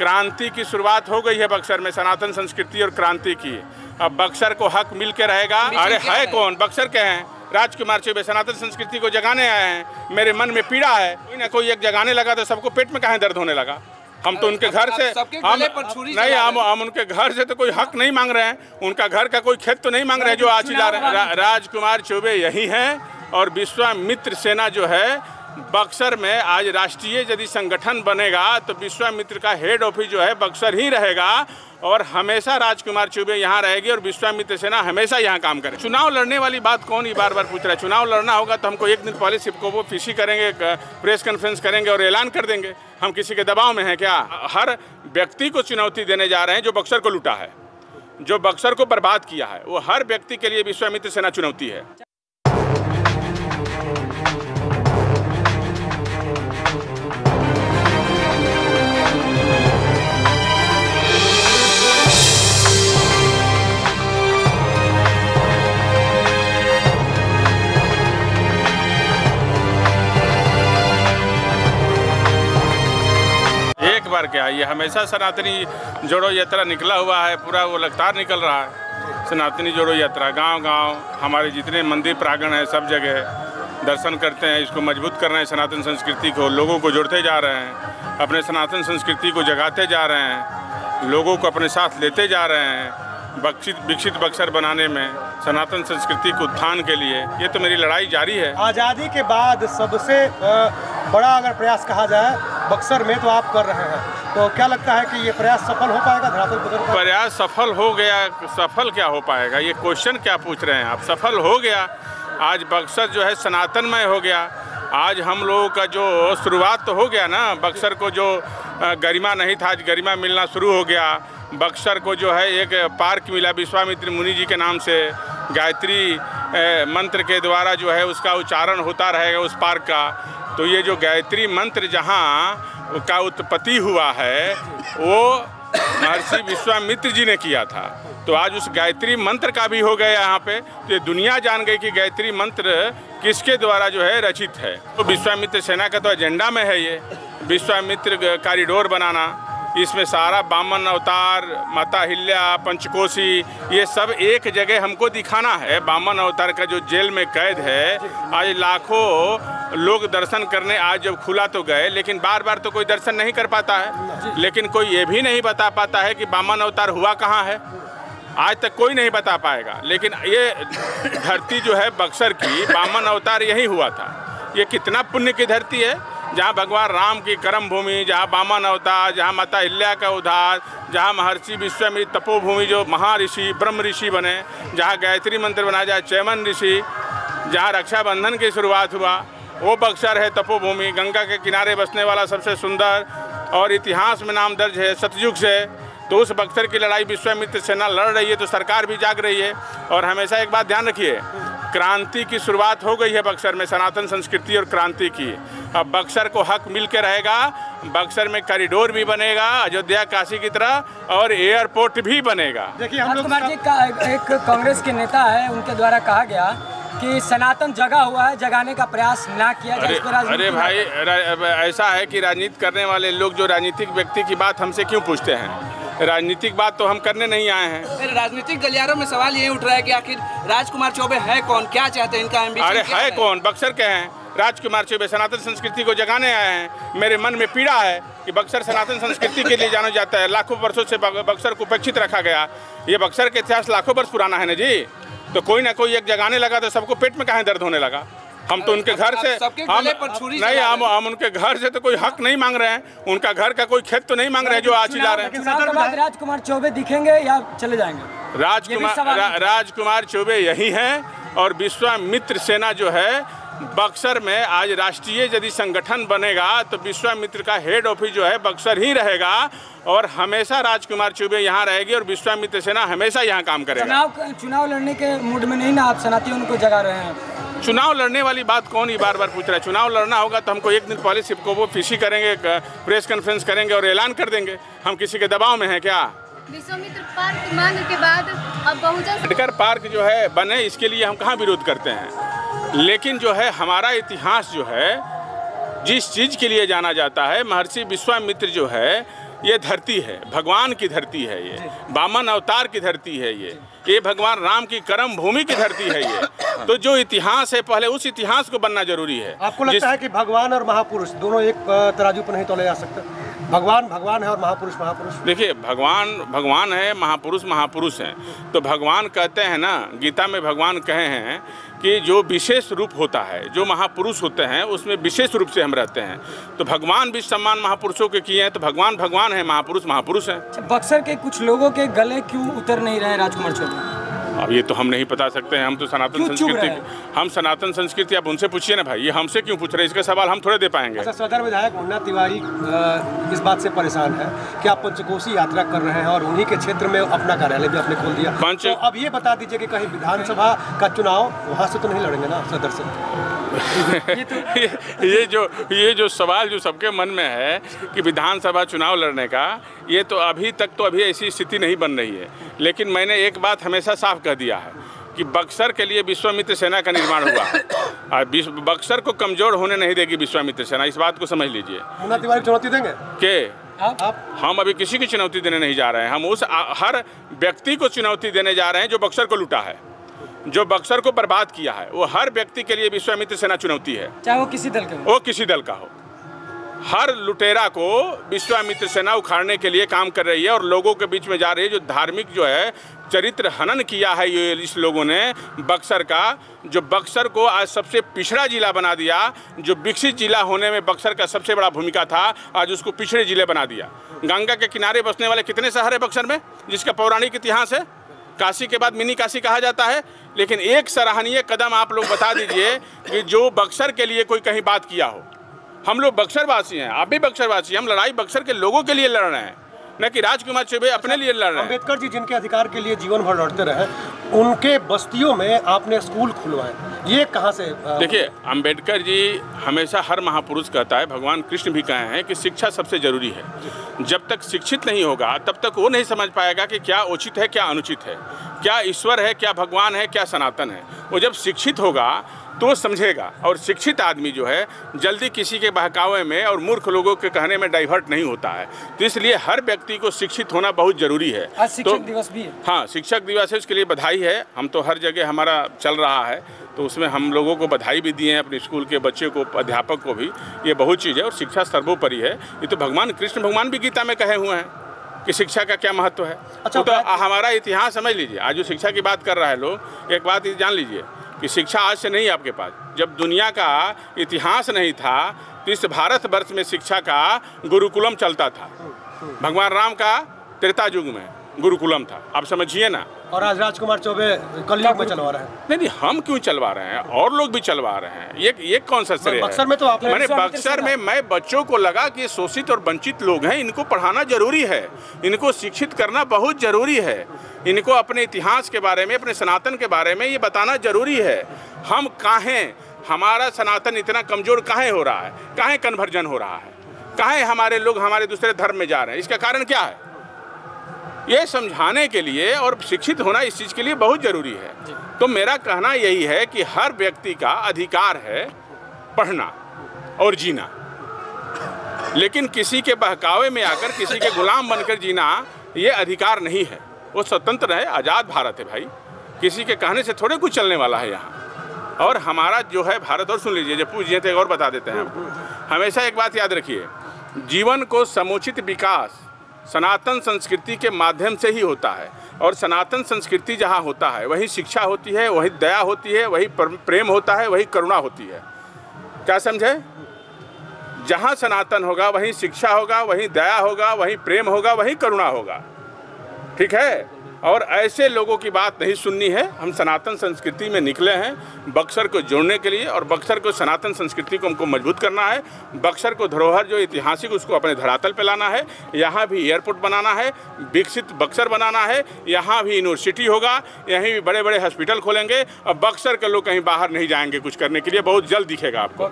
क्रांति की शुरुआत हो गई है बक्सर में, सनातन संस्कृति और क्रांति की। अब बक्सर को हक मिल के रहेगा। अरे है कौन, बक्सर के हैं राजकुमार चौबे, सनातन संस्कृति को जगाने आए हैं। मेरे मन में पीड़ा है, कोई ना कोई एक जगाने लगा तो सबको पेट में कहाँ दर्द होने लगा। हम तो उनके घर से हम उनके घर से तो कोई हक नहीं मांग रहे हैं, उनका घर का कोई खेत तो नहीं मांग रहे हैं जो आज चिल्ला रहे हैं। राजकुमार चौबे यही हैं और विश्वामित्र सेना जो है बक्सर में आज राष्ट्रीय यदि संगठन बनेगा तो विश्वामित्र का हेड ऑफिस जो है बक्सर ही रहेगा और हमेशा राजकुमार चौबे यहाँ रहेगी और विश्वामित्र सेना हमेशा यहाँ काम करे। चुनाव लड़ने वाली बात कौन ही बार बार पूछ रहा है। चुनाव लड़ना होगा तो हमको एक दिन पहले सिपको वो पीसी करेंगे, प्रेस कॉन्फ्रेंस करेंगे और ऐलान कर देंगे। हम किसी के दबाव में हैं क्या? हर व्यक्ति को चुनौती देने जा रहे हैं जो बक्सर को लूटा है, जो बक्सर को बर्बाद किया है, वो हर व्यक्ति के लिए विश्वामित्र सेना चुनौती है। बार क्या, ये हमेशा सनातनी जोड़ो यात्रा निकला हुआ है, पूरा वो लगातार निकल रहा है। सनातनी जोड़ो यात्रा गांव-गांव हमारे जितने मंदिर प्रांगण हैं सब जगह दर्शन करते हैं। इसको मजबूत कर रहे हैं, सनातन संस्कृति को, लोगों को जोड़ते जा रहे हैं, अपने सनातन संस्कृति को जगाते जा रहे हैं, लोगों को अपने साथ लेते जा रहे हैं विकसित बक्सर बनाने में, सनातन संस्कृति के उत्थान के लिए। ये तो मेरी लड़ाई जारी है। आज़ादी के बाद सबसे बड़ा अगर प्रयास कहा जाए बक्सर में तो आप कर रहे हैं, तो क्या लगता है कि ये प्रयास सफल हो पाएगा? धरातल पर प्रयास सफल हो गया, सफल क्या हो पाएगा? ये क्वेश्चन क्या पूछ रहे हैं आप? सफल हो गया। आज बक्सर जो है सनातनमय हो गया। आज हम लोगों का जो शुरुआत तो हो गया ना, बक्सर को जो गरिमा नहीं था आज गरिमा मिलना शुरू हो गया। बक्सर को जो है एक पार्क मिला विश्वामित्र मुनि जी के नाम से, गायत्री मंत्र के द्वारा जो है उसका उच्चारण होता रहेगा उस पार्क का। तो ये जो गायत्री मंत्र जहाँ का उत्पत्ति हुआ है वो महर्षि विश्वामित्र जी ने किया था। तो आज उस गायत्री मंत्र का भी हो गया यहाँ पे। तो ये दुनिया जान गई कि गायत्री मंत्र किसके द्वारा जो है रचित है। तो विश्वामित्र सेना का तो एजेंडा में है ये विश्वामित्र कॉरिडोर बनाना। इसमें सारा बामन अवतार, माता हिल्या, पंचकोशी, ये सब एक जगह हमको दिखाना है। बामन अवतार का जो जेल में कैद है, आज लाखों लोग दर्शन करने आज जब खुला तो गए, लेकिन बार बार तो कोई दर्शन नहीं कर पाता है। लेकिन कोई ये भी नहीं बता पाता है कि बामन अवतार हुआ कहाँ है, आज तक कोई नहीं बता पाएगा। लेकिन ये धरती जो है बक्सर की, बामन अवतार यही हुआ था। ये कितना पुण्य की धरती है, जहाँ भगवान राम की कर्म भूमि, जहाँ बामन अवतार, जहाँ माता हिल्या का उद्धार, जहाँ महर्षि विश्वामित्र तपोभूमि जो महर्षि ब्रह्म ऋषि बने, जहाँ गायत्री मंत्र बना, जहाँ चैमन ऋषि, जहाँ रक्षाबंधन की शुरुआत हुआ, वो बक्सर है तपोभूमि। गंगा के किनारे बसने वाला सबसे सुंदर और इतिहास में नाम दर्ज है सतयुग से। तो उस बक्सर की लड़ाई विश्वामित्र सेना लड़ रही है, तो सरकार भी जाग रही है। और हमेशा एक बात ध्यान रखिए, क्रांति की शुरुआत हो गई है बक्सर में, सनातन संस्कृति और क्रांति की। अब बक्सर को हक मिल के रहेगा। बक्सर में कॉरिडोर भी बनेगा अयोध्या काशी की तरह, और एयरपोर्ट भी बनेगा। देखिए हम लोग जी का एक कांग्रेस के नेता है, उनके द्वारा कहा गया कि सनातन जगा हुआ है, जगाने का प्रयास ना किया जाए। अरे भाई, ऐसा है कि राजनीति करने वाले लोग जो राजनीतिक व्यक्ति की बात हमसे क्यों पूछते हैं? राजनीतिक बात तो हम करने नहीं आए हैं। राजनीतिक गलियारों में सवाल ये उठ रहा है कि आखिर राजकुमार चौबे है कौन, क्या चाहते हैं, इनका एम्बिशन अरे क्या है कौन, बक्सर के हैं राजकुमार चौबे, सनातन संस्कृति को जगाने आए हैं। मेरे मन में पीड़ा है कि बक्सर सनातन संस्कृति के लिए जाना जाता है। लाखों वर्षों से बक्सर को उपेक्षित रखा गया। ये बक्सर के इतिहास लाखों वर्ष पुराना है ना जी। तो कोई ना कोई एक जगाने लगा तो सबको पेट में कहाँ दर्द होने लगा। हम तो उनके घर से हम उनके घर से तो कोई हक नहीं मांग रहे हैं, उनका घर का कोई खेत तो नहीं मांग रहे हैं जो आज चिल्ला रहे हैं। राजकुमार चौबे दिखेंगे या चले जाएंगे? राजकुमार चौबे यही हैं और विश्वामित्र सेना जो है बक्सर में आज राष्ट्रीय यदि संगठन बनेगा तो विश्वामित्र का हेड ऑफिस जो है बक्सर ही रहेगा और हमेशा राजकुमार चौबे यहाँ रहेगी और विश्वामित्र सेना हमेशा यहाँ काम करेगा। चुनाव लड़ने के मूड में नहीं ना आप सनातियों को जगा रहे हैं? चुनाव लड़ने वाली बात कौन ही बार बार पूछ रहा है। चुनाव लड़ना होगा तो हमको एक दिन पहले सिपको वो पीसी करेंगे, प्रेस कॉन्फ्रेंस करेंगे और ऐलान कर देंगे। हम किसी के दबाव में हैं क्या? विश्वामित्र पार्क मांग के बाद अब बहुजन पार्क जो है बने, इसके लिए हम कहाँ विरोध करते हैं। लेकिन जो है हमारा इतिहास जो है जिस चीज़ के लिए जाना जाता है, महर्षि विश्वामित्र जो है ये धरती है, भगवान की धरती है, ये वामन अवतार की धरती है, ये भगवान राम की कर्म भूमि की धरती है। ये तो जो इतिहास है, पहले उस इतिहास को बनना जरूरी है। आपको लगता है कि भगवान और महापुरुष दोनों एक तराजू पर नहीं तोले जा सकते? भगवान भगवान है और महापुरुष महापुरुष। देखिए, भगवान भगवान है, महापुरुष महापुरुष हैं। तो भगवान कहते हैं ना, गीता में भगवान कहे हैं कि जो विशेष रूप होता है, जो महापुरुष होते हैं, उसमें विशेष रूप से हम रहते हैं। तो भगवान भी सम्मान महापुरुषों के किए हैं, तो भगवान भगवान है, महापुरुष महापुरुष हैं। बक्सर के कुछ लोगों के गले क्यों उतर नहीं रहे राजकुमार चौबे? अब ये तो हम नहीं बता सकते हैं, हम तो सनातन संस्कृति, हम सनातन संस्कृति, आप उनसे पूछिए ना भाई, ये हमसे क्यों पूछ रहे हैं? इसका सवाल हम थोड़े दे पाएंगे। अच्छा, सदर विधायक मुन्ना तिवारी इस बात से परेशान है कि आप पंचकोशी यात्रा कर रहे हैं और उन्हीं के क्षेत्र में अपना कार्यालय भी आपने खोल दिया। तो अब ये बता दीजिए कि कहीं विधानसभा का चुनाव वहाँ से तो नहीं लड़ेंगे ना सदर से? ये जो सवाल जो सबके मन में है कि विधानसभा चुनाव लड़ने का, ये तो अभी तक तो अभी ऐसी स्थिति नहीं बन रही है। लेकिन मैंने एक बात हमेशा साफ कह दिया है कि बक्सर के लिए विश्वामित्र सेना का निर्माण हुआ है और बक्सर को कमजोर होने नहीं देगी विश्वामित्र सेना, इस बात को समझ लीजिए। मुन्ना तिवारी चुनौती देंगे के आप? हम अभी किसी की चुनौती देने नहीं जा रहे हैं, हम उस हर व्यक्ति को चुनौती देने जा रहे हैं जो बक्सर को लूटा है, जो बक्सर को बर्बाद किया है। वो हर व्यक्ति के लिए विश्वामित्र सेना चुनौती है, चाहे वो किसी दल के हो। वो किसी दल का हो। हर लुटेरा को विश्वामित्र सेना उखाड़ने के लिए काम कर रही है और लोगों के बीच में जा रही है। जो धार्मिक जो है चरित्र हनन किया है ये इस लोगों ने बक्सर का, जो बक्सर को आज सबसे पिछड़ा जिला बना दिया, जो विकसित जिला होने में बक्सर का सबसे बड़ा भूमिका था, आज उसको पिछड़े जिले बना दिया। गंगा के किनारे बसने वाले कितने शहर है बक्सर में, जिसका पौराणिक इतिहास है? काशी के बाद मिनी काशी कहा जाता है। लेकिन एक सराहनीय कदम आप लोग बता दीजिए कि जो बक्सर के लिए कोई कहीं बात किया हो। हम लोग बक्सरवासी हैं, आप भी बक्सरवासी, हम लड़ाई बक्सर के लोगों के लिए लड़ रहे हैं, न कि राजकुमार चौबे अपने लिए लड़ रहे हैं। अम्बेडकर जी जिनके अधिकार के लिए जीवन भर लड़ते रहे, उनके बस्तियों में आपने स्कूल खुलवाए, ये कहाँ से? देखिए, अम्बेडकर जी हमेशा हर महापुरुष कहता है, भगवान कृष्ण भी कहे हैं कि शिक्षा सबसे जरूरी है। जब तक शिक्षित नहीं होगा तब तक वो नहीं समझ पाएगा कि क्या उचित है, क्या अनुचित है, क्या ईश्वर है, क्या भगवान है, क्या सनातन है। वो जब शिक्षित होगा तो समझेगा। और शिक्षित आदमी जो है जल्दी किसी के बहकावे में और मूर्ख लोगों के कहने में डाइवर्ट नहीं होता है। तो इसलिए हर व्यक्ति को शिक्षित होना बहुत ज़रूरी है। आज शिक्षक दिवस भी है। हाँ, शिक्षक दिवस है, उसके लिए बधाई है। हम तो हर जगह हमारा चल रहा है, तो उसमें हम लोगों को बधाई भी दिए हैं, अपने स्कूल के बच्चे को, अध्यापक को भी। ये बहुत चीज़ है और शिक्षा सर्वोपरि है। ये तो भगवान कृष्ण भगवान भी गीता में कहे हुए हैं कि शिक्षा का क्या महत्व है। अच्छा, तो हमारा इतिहास समझ लीजिए। आज जो शिक्षा की बात कर रहा है लोग, एक बात जान लीजिए कि शिक्षा आज से नहीं है आपके पास। जब दुनिया का इतिहास नहीं था तो इस भारतवर्ष में शिक्षा का गुरुकुलम चलता था। भगवान राम का त्रेता युग में गुरुकुलम था, आप समझिए ना। और आज राजकुमार चौबे कलयुग में चलवा रहे हैं। नहीं, हम क्यों चलवा रहे हैं, और लोग भी चलवा रहे हैं। ये कौन सा श्रेय है? बक्सर में तो आपने मैंने बक्सर में मैं बच्चों को लगा कि शोषित और वंचित लोग हैं, इनको पढ़ाना जरूरी है, इनको शिक्षित करना बहुत जरूरी है, इनको अपने इतिहास के बारे में, अपने सनातन के बारे में ये बताना जरूरी है। हम काहे, हमारा सनातन इतना कमजोर काहे हो रहा है, काहे कन्वर्जन हो रहा है, काहे हमारे लोग हमारे दूसरे धर्म में जा रहे हैं, इसका कारण क्या है? ये समझाने के लिए और शिक्षित होना इस चीज़ के लिए बहुत ज़रूरी है। तो मेरा कहना यही है कि हर व्यक्ति का अधिकार है पढ़ना और जीना, लेकिन किसी के बहकावे में आकर किसी के गुलाम बनकर जीना ये अधिकार नहीं है। वो स्वतंत्र है, आज़ाद भारत है भाई, किसी के कहने से थोड़े कुछ चलने वाला है यहाँ। और हमारा जो है भारत, और सुन लीजिए, जब पूछिए तो और बता देते हैं हम। हमेशा एक बात याद रखिए, जीवन को समुचित विकास सनातन संस्कृति के माध्यम से ही होता है। और सनातन संस्कृति जहाँ होता है वहीं शिक्षा होती है, वहीं दया होती है, वहीं प्रेम होता है, वहीं करुणा होती है। क्या समझे? जहाँ सनातन होगा वहीं शिक्षा होगा, वहीं दया होगा, वहीं प्रेम होगा, वहीं करुणा होगा। ठीक है? और ऐसे लोगों की बात नहीं सुननी है। हम सनातन संस्कृति में निकले हैं बक्सर को जोड़ने के लिए, और बक्सर को, सनातन संस्कृति को हमको मजबूत करना है। बक्सर को धरोहर जो ऐतिहासिक उसको अपने धरातल पे लाना है। यहाँ भी एयरपोर्ट बनाना है, विकसित बक्सर बनाना है, यहाँ भी यूनिवर्सिटी होगा, यहीं भी बड़े बड़े हॉस्पिटल खोलेंगे। और बक्सर के लोग कहीं बाहर नहीं जाएंगे कुछ करने के लिए, बहुत जल्द दिखेगा आपको।